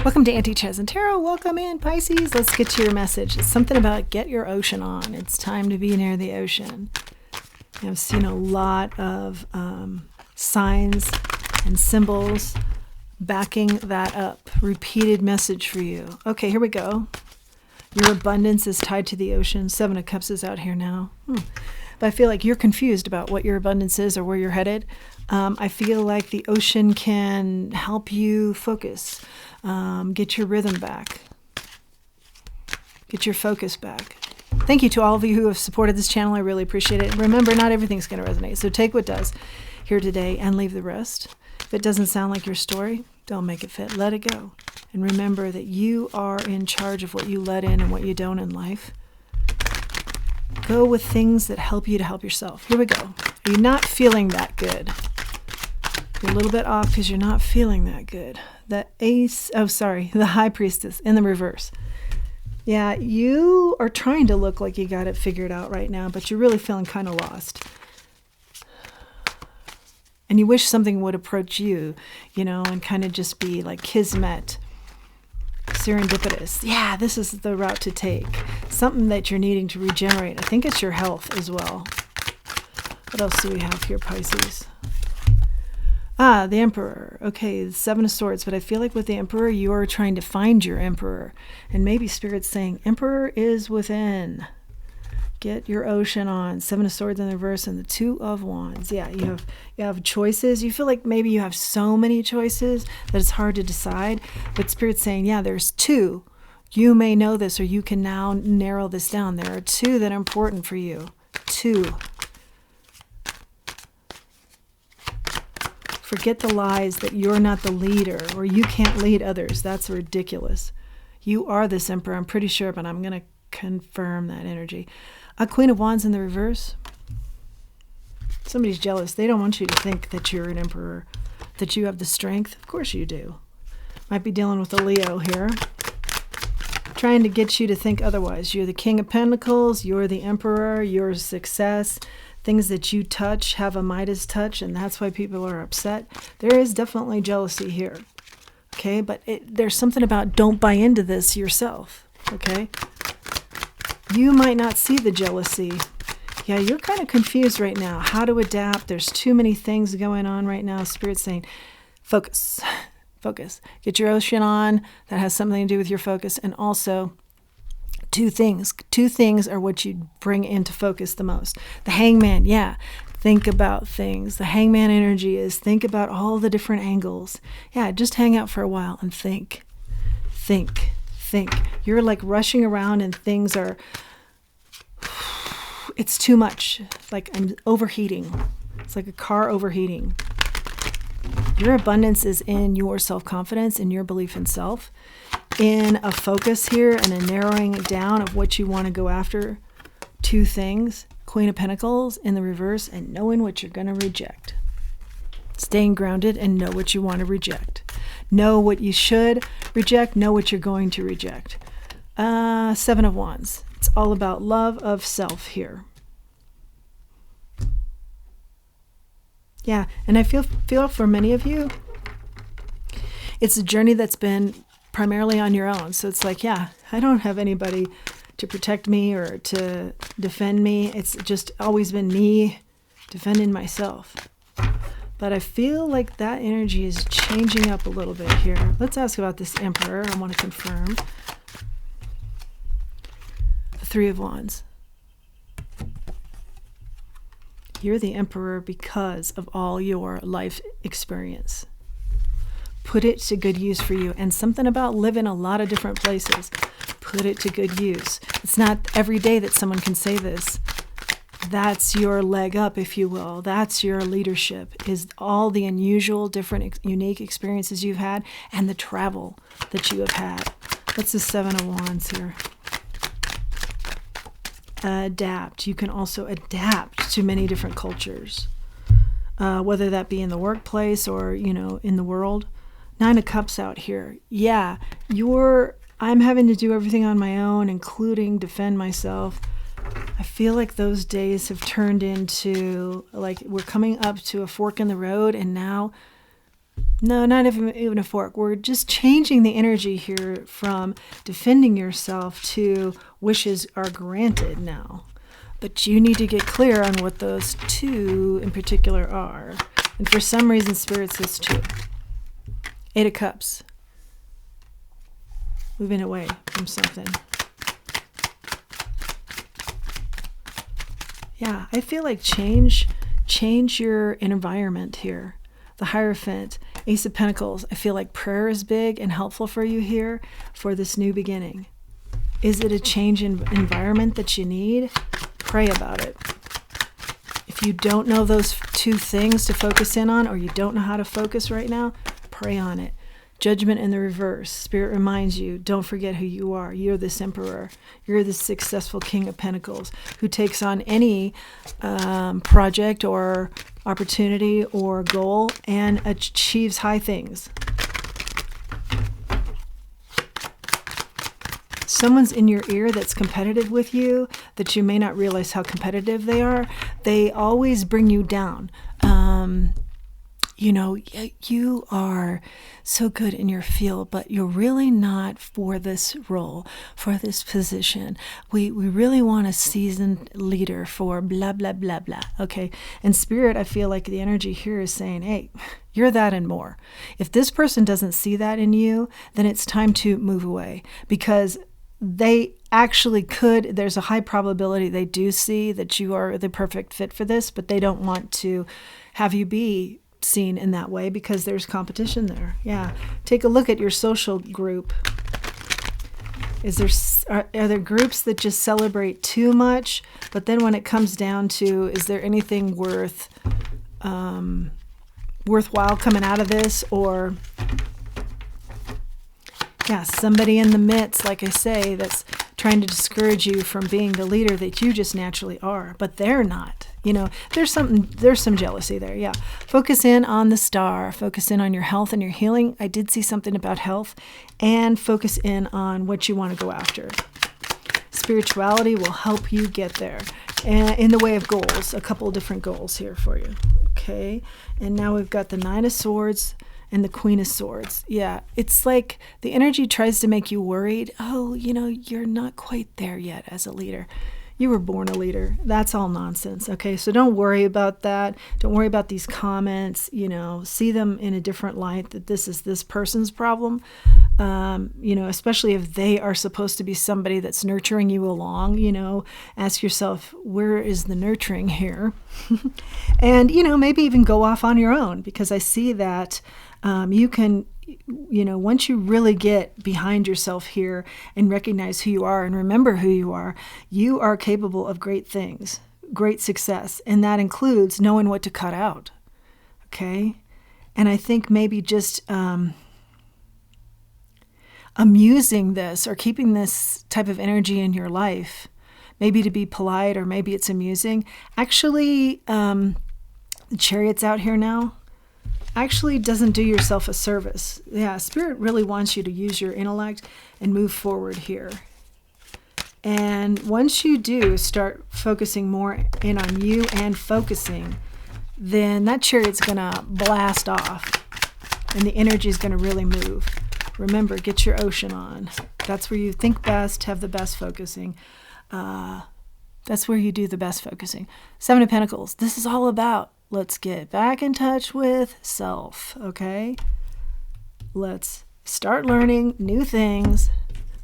Welcome to Anti-Chaz and Tarot. Welcome in, Pisces. Let's get to your message. It's something about get your ocean on. It's time to be near the ocean. I've seen a lot of signs and symbols backing that up. Repeated message for you. Okay, here we go. Your abundance is tied to the ocean. Seven of Cups is out here now. But I feel like you're confused about what your abundance is or where you're headed. I feel like the ocean can help you focus. Get your rhythm back. Get your focus back. Thank you to all of you who have supported this channel. I really appreciate it. Remember, not everything's going to resonate. So take what does here today and leave the rest. If it doesn't sound like your story, don't make it fit. Let it go. And remember that you are in charge of what you let in and what you don't in life. Go with things that help you to help yourself. Here we go. Are you not feeling that good? You're a little bit off because you're not feeling that good. The High Priestess in the reverse. Yeah, you are trying to look like you got it figured out right now, but you're really feeling kind of lost. And you wish something would approach you, and kind of just be like kismet, serendipitous. Yeah, this is the route to take. Something that you're needing to regenerate. I think it's your health as well. What else do we have here, Pisces? The Emperor. Okay, the Seven of Swords. But I feel like with the Emperor, you are trying to find your Emperor. And maybe Spirit's saying, Emperor is within. Get your ocean on. Seven of Swords in the reverse and the Two of Wands. Yeah, you have choices. You feel like maybe you have so many choices that it's hard to decide. But Spirit's saying, yeah, there's two. You may know this, or you can now narrow this down. There are two that are important for you. Two. Forget the lies that you're not the leader or you can't lead others. That's ridiculous. You are this Emperor, I'm pretty sure, but I'm going to confirm that energy. A Queen of Wands in the reverse. Somebody's jealous. They don't want you to think that you're an Emperor, that you have the strength. Of course you do. Might be dealing with a Leo here. Trying to get you to think otherwise. You're the King of Pentacles. You're the Emperor. You're success. Things that you touch have a Midas touch, and that's why people are upset. There is definitely jealousy here, okay? But there's something about don't buy into this yourself, okay? You might not see the jealousy. Yeah, you're kind of confused right now. How to adapt. There's too many things going on right now. Spirit's saying, focus, focus. Get your ocean on. That has something to do with your focus, and also two things. Two things are what you bring into focus the most. The Hangman, yeah. Think about things. The Hangman energy is think about all the different angles. Yeah, just hang out for a while and think. Think. Think. You're like rushing around and things are, it's too much. Like I'm overheating. It's like a car overheating. Your abundance is in your self-confidence, in your belief in self, in a focus here and a narrowing down of what you want to go after. Two things, Queen of Pentacles in the reverse and knowing what you're going to reject. Staying grounded and know what you want to reject. Know what you should reject, know what you're going to reject. Seven of Wands. It's all about love of self here. Yeah, and I feel for many of you, it's a journey that's been primarily on your own. So it's like, yeah, I don't have anybody to protect me or to defend me. It's just always been me defending myself. But I feel like that energy is changing up a little bit here. Let's ask about this Emperor. I want to confirm. The Three of Wands. You're the Emperor because of all your life experience. Put it to good use for you. And something about living a lot of different places. Put it to good use. It's not every day that someone can say this. That's your leg up, if you will. That's your leadership, is all the unusual, different, unique experiences you've had and the travel that you have had. What's the Seven of Wands here? Adapt. You can also adapt to many different cultures, whether that be in the workplace or, in the world. Nine of Cups out here. Yeah, I'm having to do everything on my own, including defend myself. I feel like those days have turned into, like, we're coming up to a fork in the road, and now No, not even a fork. We're just changing the energy here from defending yourself to wishes are granted now. But you need to get clear on what those two in particular are. And for some reason, Spirit says two. 8 of Cups. Moving away from something. Yeah, I feel like change your environment here. The Hierophant, Ace of Pentacles. I feel like prayer is big and helpful for you here for this new beginning. Is it a change in environment that you need? Pray about it. If you don't know those two things to focus in on, or you don't know how to focus right now, pray on it. Judgment in the reverse. Spirit reminds you, don't forget who you are. You're this Emperor. You're the successful King of Pentacles who takes on any project or opportunity or goal and achieves high things. Someone's in your ear that's competitive with you, that you may not realize how competitive they are. They always bring you down. You are so good in your field, but you're really not for this role, for this position. We really want a seasoned leader for blah, blah, blah, blah. Okay. And Spirit, I feel like the energy here is saying, hey, you're that and more. If this person doesn't see that in you, then it's time to move away, because they actually could. There's a high probability they do see that you are the perfect fit for this, but they don't want to have you be seen in that way because there's competition there. Yeah. Take a look at your social group. Are there groups that just celebrate too much? But then when it comes down to, is there anything worthwhile coming out of this? Or somebody in the midst, like I say, that's trying to discourage you from being the leader that you just naturally are, but they're not. There's some jealousy there. Yeah. Focus in on the star. Focus in on your health and your healing. I did see something about health, and focus in on what you want to go after. Spirituality will help you get there. And in the way of goals, a couple of different goals here for you. Okay. And now we've got the 9 of Swords and the Queen of Swords. Yeah, it's like the energy tries to make you worried. Oh, you're not quite there yet as a leader. You were born a leader. That's all nonsense. Okay, so don't worry about that. Don't worry about these comments. See them in a different light, that this is this person's problem. Especially if they are supposed to be somebody that's nurturing you along. Ask yourself, where is the nurturing here? And, maybe even go off on your own, because I see that you can, once you really get behind yourself here and recognize who you are and remember who you are capable of great things, great success. And that includes knowing what to cut out. Okay. And I think maybe just amusing this or keeping this type of energy in your life, maybe to be polite, or maybe it's amusing. Actually, the Chariot's out here now. Actually doesn't do yourself a service. Yeah, Spirit really wants you to use your intellect and move forward here. And once you do start focusing more in on you and focusing, then that Chariot's going to blast off and the energy is going to really move. Remember, get your ocean on. That's where you think best, have the best focusing. That's where you do the best focusing. 7 of Pentacles. This is all about, let's get back in touch with self, okay? Let's start learning new things.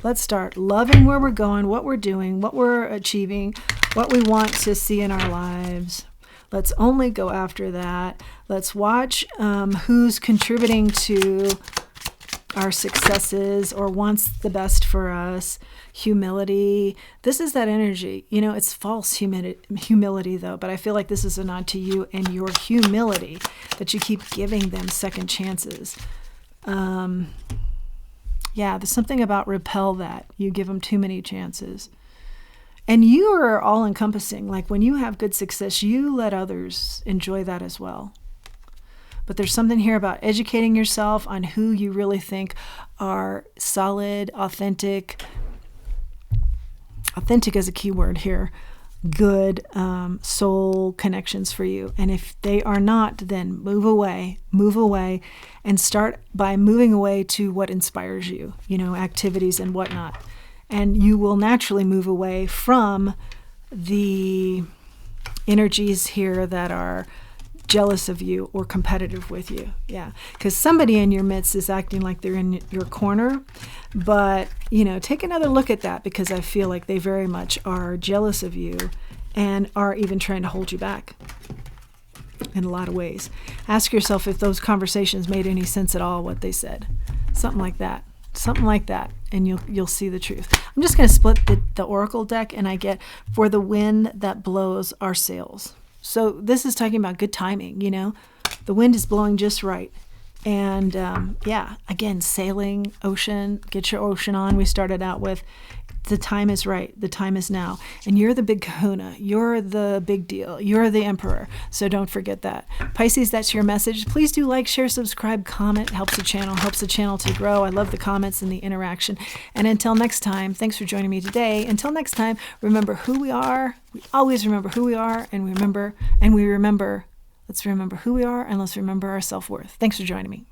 Let's start loving where we're going, what we're doing, what we're achieving, what we want to see in our lives. Let's only go after that. Let's watch who's contributing to our successes or wants the best for us. Humility. This is that energy. It's false humility though, but I feel like this is a nod to you and your humility, that you keep giving them second chances. There's something about repel that. You give them too many chances. And you are all encompassing. Like when you have good success, you let others enjoy that as well. But there's something here about educating yourself on who you really think are solid, authentic. Authentic is a key word here. good soul connections for you. And if they are not, then move away, and start by moving away to what inspires you, activities and whatnot. And you will naturally move away from the energies here that are jealous of you or competitive with you. Yeah, because somebody in your midst is acting like they're in your corner. But, take another look at that, because I feel like they very much are jealous of you and are even trying to hold you back in a lot of ways. Ask yourself if those conversations made any sense at all, what they said. Something like that, and you'll see the truth. I'm just going to split the oracle deck, and I get, for the wind that blows our sails. So this is talking about good timing, The wind is blowing just right. And again, sailing, ocean, get your ocean on. We started out with, the time is right. The time is now. And you're the big kahuna. You're the big deal. You're the emperor. So don't forget that. Pisces, that's your message. Please do like, share, subscribe, comment. Helps the channel to grow. I love the comments and the interaction. And until next time, thanks for joining me today. Until next time, remember who we are. We always remember who we are, let's remember who we are, and let's remember our self-worth. Thanks for joining me.